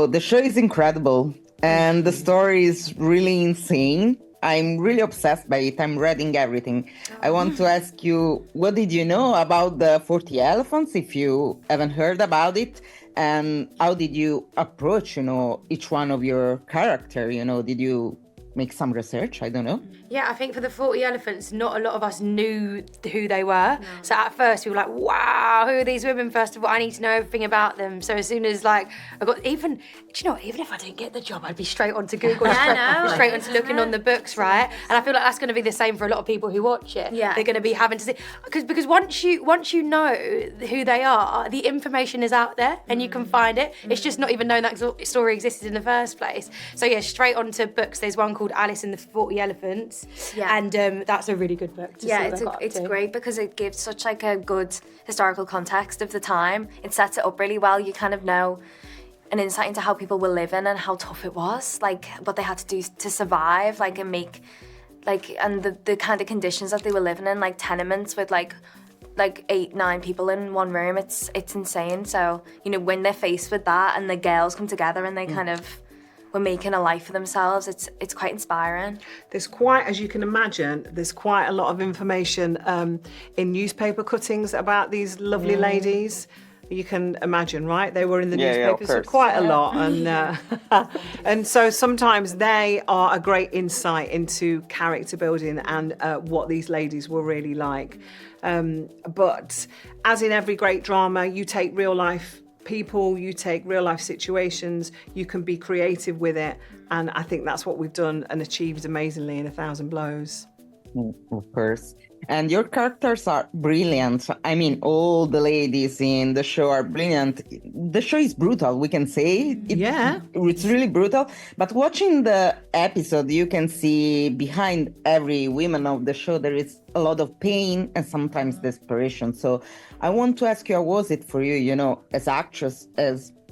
the show is incredible and the story is really insane. I'm really obsessed by it. I'm reading everything. I want to ask you, what did you know about the 40 elephants, if you haven't heard about it? And how did you approach, each one of your character? Did you make some research? I don't know. Yeah, I think for the 40 elephants, not a lot of us knew who they were. No. So at first we were like, wow, who are these women? First of all, I need to know everything about them. So as soon as I got even if I didn't get the job, I'd be straight onto Google, straight onto looking on the books, right? And I feel like that's going to be the same for a lot of people who watch it. Yeah. They're going to be having to see, because once you know who they are, the information is out there and you can find it. It's just not even known that story existed in the first place. So yeah, straight onto books. There's one called Alice and the 40 Elephants. Yeah. And that's a really good book to see it's great because it gives such a good historical context of the time. It sets it up really well. You kind of know an insight into how people were living and how tough it was, what they had to do to survive, and make, and the kind of conditions that they were living in, tenements with 8-9 people in one room. It's insane. So, when they're faced with that and the girls come together and they kind of were making a life for themselves, it's quite inspiring. There's quite, as you can imagine, there's quite a lot of information in newspaper cuttings about these lovely ladies. You can imagine, right? They were in the newspapers for quite a lot, and and so sometimes they are a great insight into character building and what these ladies were really like. But as in every great drama, you take real life people, you take real life situations, you can be creative with it, and I think that's what we've done and achieved amazingly in 1,000 Blows. Of course. And your characters are brilliant. I mean, all the ladies in the show are brilliant. The show is brutal, we can say. It's really brutal. But watching the episode, you can see behind every woman of the show, there is a lot of pain and sometimes desperation. So I want to ask you, how was it for you, as actresses,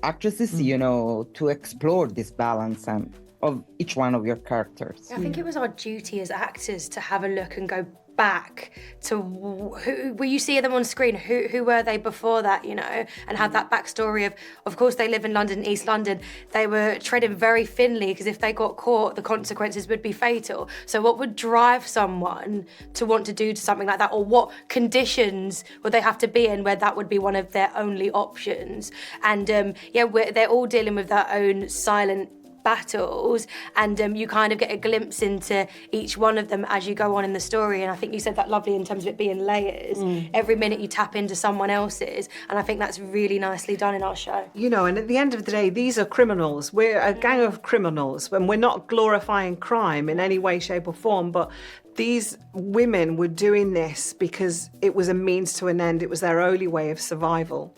to explore this balance and of each one of your characters? I think it was our duty as actors to have a look and go back to who were you see them on screen, who were they before that, and have that backstory of course they live in London, East London. They were treading very thinly because if they got caught, the consequences would be fatal. So what would drive someone to want to do something like that, or what conditions would they have to be in where that would be one of their only options? And they're all dealing with their own silent battles, and you kind of get a glimpse into each one of them as you go on in the story. And I think you said that lovely in terms of it being layers. Every minute you tap into someone else's, and I think that's really nicely done in our show. And at the end of the day, these are criminals. We're a gang of criminals, and we're not glorifying crime in any way, shape or form, but these women were doing this because it was a means to an end. It was their only way of survival.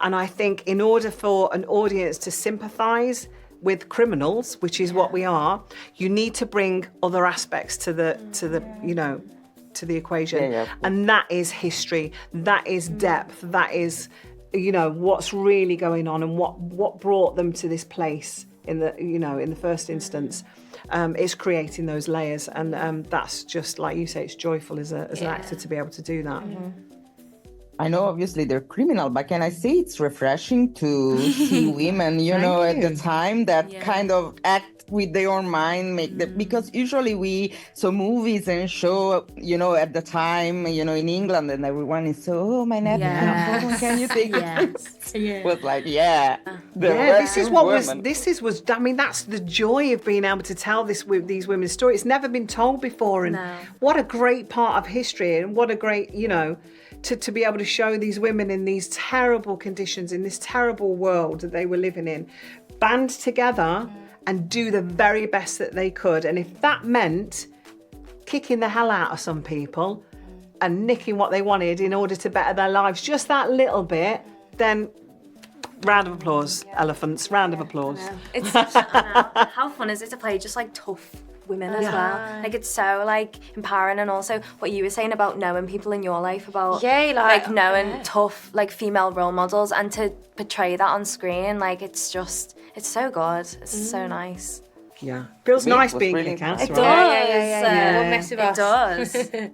And I think in order for an audience to sympathise with criminals, which is what we are, you need to bring other aspects to the equation. And that is history, that is depth, that is what's really going on and what brought them to this place in the first instance. Is creating those layers, and that's just, like you say, it's joyful as an actor to be able to do that. I know obviously they're criminal, but can I say it's refreshing to see women, at the time that kind of act with their own mind, because usually we saw movies and show, at the time, in England, and everyone is so, my nephew, can you take it? Was like, this is that's the joy of being able to tell these women's story. It's never been told before, and what a great part of history, and what a great, to be able to show these women in these terrible conditions, in this terrible world that they were living in, band together and do the very best that they could. And if that meant kicking the hell out of some people and nicking what they wanted in order to better their lives just that little bit, then round of applause, elephants, round of applause. It's how fun is it to play just tough women as well? It's so empowering, and also what you were saying about knowing people in your life, about knowing tough female role models, and to portray that on screen, it's so good. It's so nice. Feels nice being kick-ass, it right? Does. It does.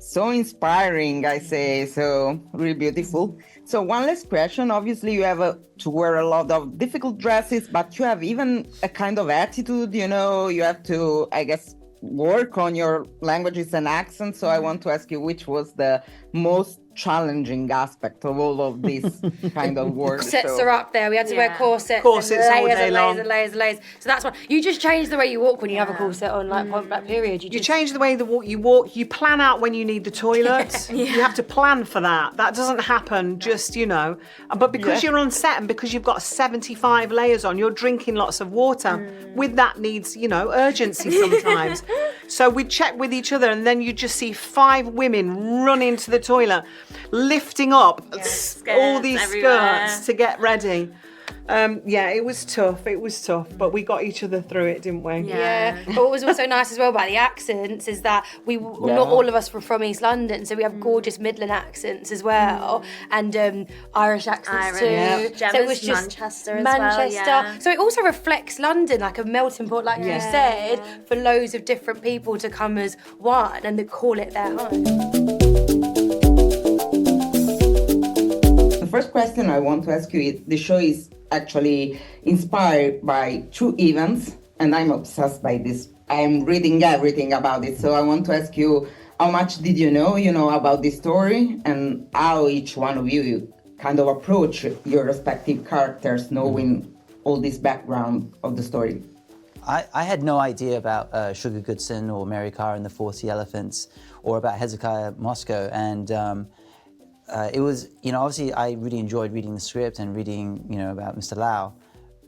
so inspiring, I say, so really beautiful. So one last question. Obviously, you have to wear a lot of difficult dresses, but you have even a kind of attitude, you know, you have to, I guess, work on your languages and accents. So I want to ask you, which was the most challenging aspect of all of this kind of work? Corsets are up there. We had to wear corsets all and day long. layers and layers. So that's one. You just change the way you walk when you have a corset on, like point blank period. You change the way you walk. You plan out when you need the toilet. You have to plan for that. That doesn't happen just, you know. But because you're on set and because you've got 75 layers on, you're drinking lots of water. With that needs, you know, urgency sometimes. So we'd check with each other and then you just see 5 women run into the toilet, lifting up all these skirts to get ready. It was tough. But we got each other through it, didn't we? Yeah. But what was also nice as well about the accents is that not all of us were from East London, so we have gorgeous Midland accents as well, and Irish accents too. Yeah. So it was just Manchester as well. Yeah. So it also reflects London, like a melting pot, like you said, for loads of different people to come as one and they call it their home. The first question I want to ask you is, the show is actually inspired by true events, and I'm obsessed by this. I'm reading everything about it. So I want to ask you, how much did you know about this story, and how each one of you kind of approach your respective characters, knowing all this background of the story? I had no idea about Sugar Goodson or Mary Carr and the 40 Elephants, or about Hezekiah Moscow, and it was, obviously I really enjoyed reading the script and reading, about Mr. Lau,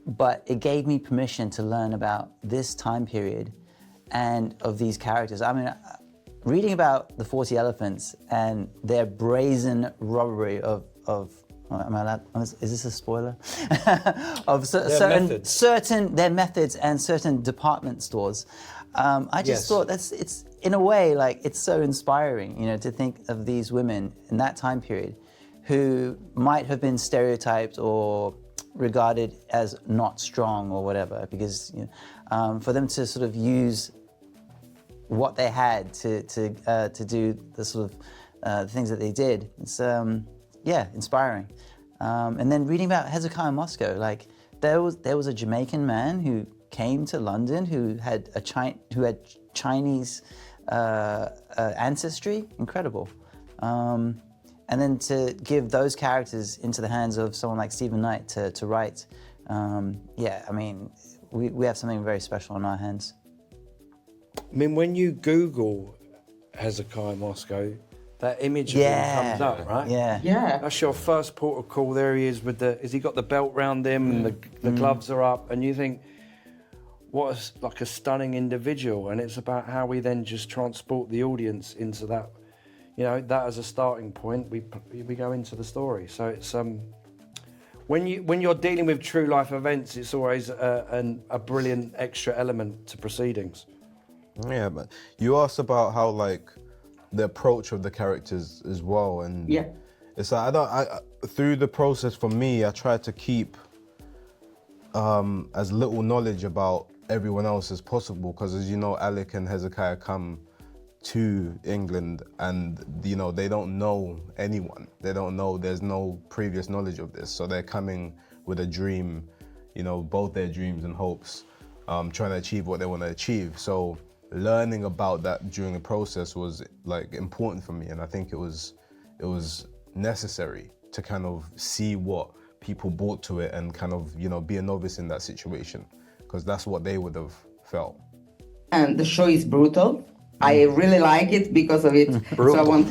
but it gave me permission to learn about this time period and of these characters. I mean, reading about the 40 Elephants and their brazen robbery of am I allowed, is this a spoiler? Of their methods and certain department stores. I just thought it's in a way, like, it's so inspiring, to think of these women in that time period who might have been stereotyped or regarded as not strong or whatever, because for them to sort of use what they had to do the sort of things that they did, it's inspiring. And then reading about Hezekiah Moscow, like there was a Jamaican man who came to London who had Chinese ancestry, incredible. And then to give those characters into the hands of someone like Stephen Knight to write, I mean, we have something very special in our hands. I mean, when you Google Hezekiah Moscow, that image of him comes up, right? Yeah. That's your first port of call. There he is has he got the belt round him and the gloves are up, and you think, what a stunning individual. And it's about how we then just transport the audience into that, that as a starting point, we go into the story. So it's when you're dealing with true life events, it's always a brilliant extra element to proceedings. Yeah, but you asked about how, like, the approach of the characters as well, and it's like through the process for me, I tried to keep as little knowledge about everyone else as possible, because, as you know, Alec and Hezekiah come to England and they don't know anyone. They don't know, there's no previous knowledge of this, so they're coming with a dream, both their dreams and hopes, trying to achieve what they want to achieve. So learning about that during the process was, like, important for me, and I think it was necessary to kind of see what people brought to it and kind of be a novice in that situation, because that's what they would have felt. And the show is brutal. I really like it because of it. Brutal. So I want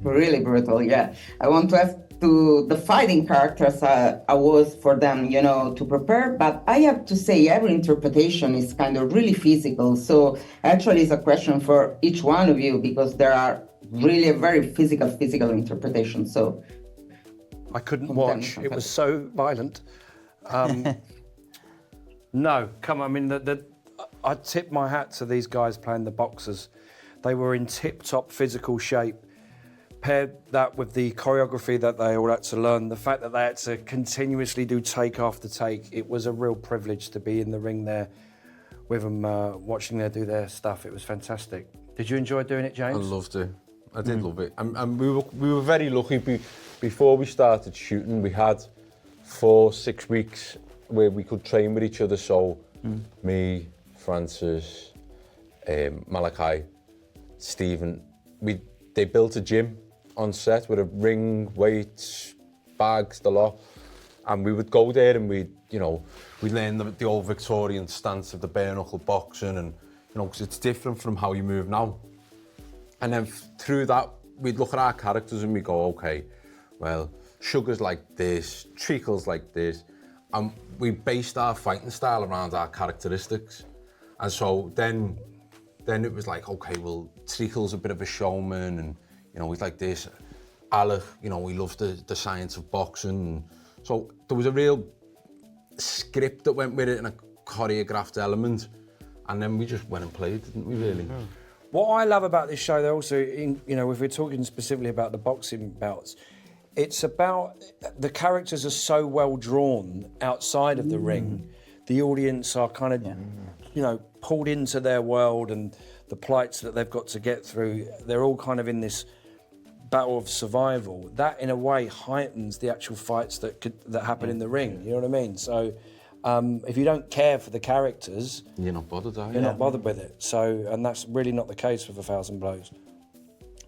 really brutal. Yeah, I want to ask to the fighting characters. I was for them, to prepare, but I have to say every interpretation is kind of really physical. So actually, it's a question for each one of you, because there are really a very physical interpretations. So I couldn't watch. It was so violent. No, come on. I mean, I tip my hat to these guys playing the boxers. They were in tip-top physical shape. Paired that with the choreography that they all had to learn, the fact that they had to continuously do take after take, it was a real privilege to be in the ring there with them, watching them do their stuff. It was fantastic. Did you enjoy doing it, James? I loved it. I did love it. And we were very lucky. Before we started shooting, we had 4-6 weeks where we could train with each other. So me, Francis, Malachi, Stephen, they built a gym on set with a ring, weights, bags, the lot. And we would go there and we'd learn the old Victorian stance of the bare knuckle boxing, and because it's different from how you move now. And then through that, we'd look at our characters and we go, okay, well, Sugar's like this, Treacle's like this, and we based our fighting style around our characteristics. And so then it was like, okay, well, Treacle's a bit of a showman, and he's like this. Alec, he loves the science of boxing. And so there was a real script that went with it and a choreographed element, and then we just went and played, didn't we, really? Mm. What I love about this show, though, also, if we're talking specifically about the boxing bouts, it's about the characters are so well drawn outside of the ring. The audience are kind of, pulled into their world and the plights that they've got to get through. They're all kind of in this battle of survival. That, in a way, heightens the actual fights that happen in the ring. You know what I mean? So, if you don't care for the characters, you're not bothered, are you? You're not bothered with it. So, and that's really not the case with 1,000 Blows.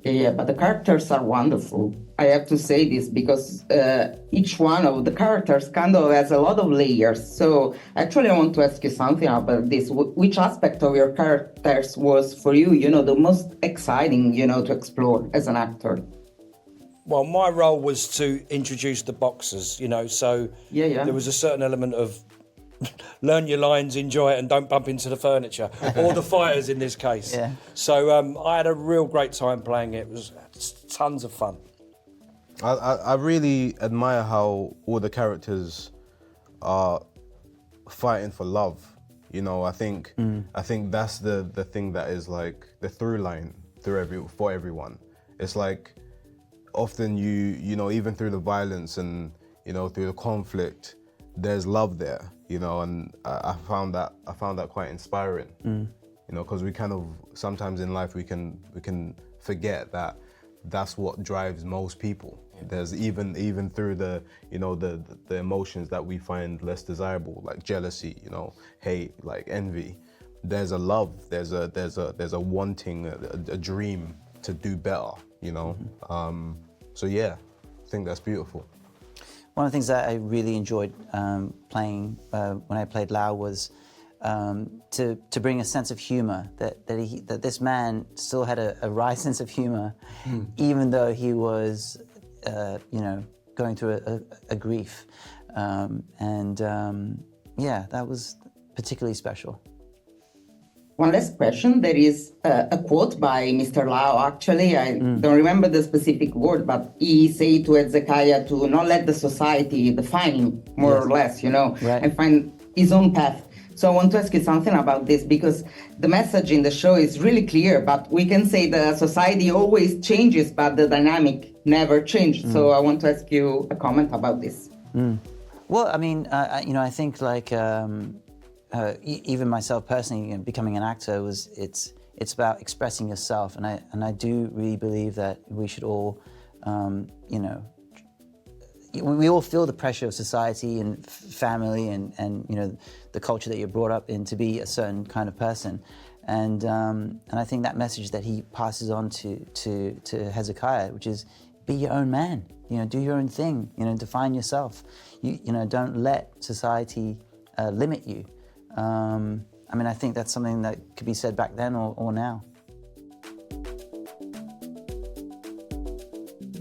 Yeah, but the characters are wonderful. I have to say this because each one of the characters kind of has a lot of layers. So actually I want to ask you something about this. Which aspect of your characters was for you, the most exciting, to explore as an actor? Well, my role was to introduce the boxers, so there was a certain element of learn your lines, enjoy it, and don't bump into the furniture, or the fighters in this case. Yeah. So I had a real great time playing it. It was tons of fun. I really admire how all the characters are fighting for love. I think that's the thing that is like the through line for everyone. It's like often even through the violence and through the conflict, there's love there. And I found that quite inspiring. Because we kind of sometimes in life we can forget that that's what drives most people. There's even through the the emotions that we find less desirable, like jealousy, hate, like envy. There's a love. There's a wanting, a dream to do better. So yeah, I think that's beautiful. One of the things that I really enjoyed playing when I played Lau was to bring a sense of humour, that this man still had a wry sense of humour, even though he was, going through a grief. That was particularly special. One last question. There is a quote by Mr. Lau, actually. I don't remember the specific word, but he said to Hezekiah to not let the society define him, more or less, right, and find his own path. So I want to ask you something about this, because the message in the show is really clear, but we can say the society always changes, but the dynamic never changed. So I want to ask you a comment about this. Well, I mean, I think like... even myself personally, becoming an actor it's about expressing yourself, and I do really believe that we should all, we all feel the pressure of society and family and the culture that you're brought up in to be a certain kind of person, and I think that message that he passes on to Hezekiah, which is be your own man, do your own thing, define yourself, don't let society limit you. I think that's something that could be said back then or now.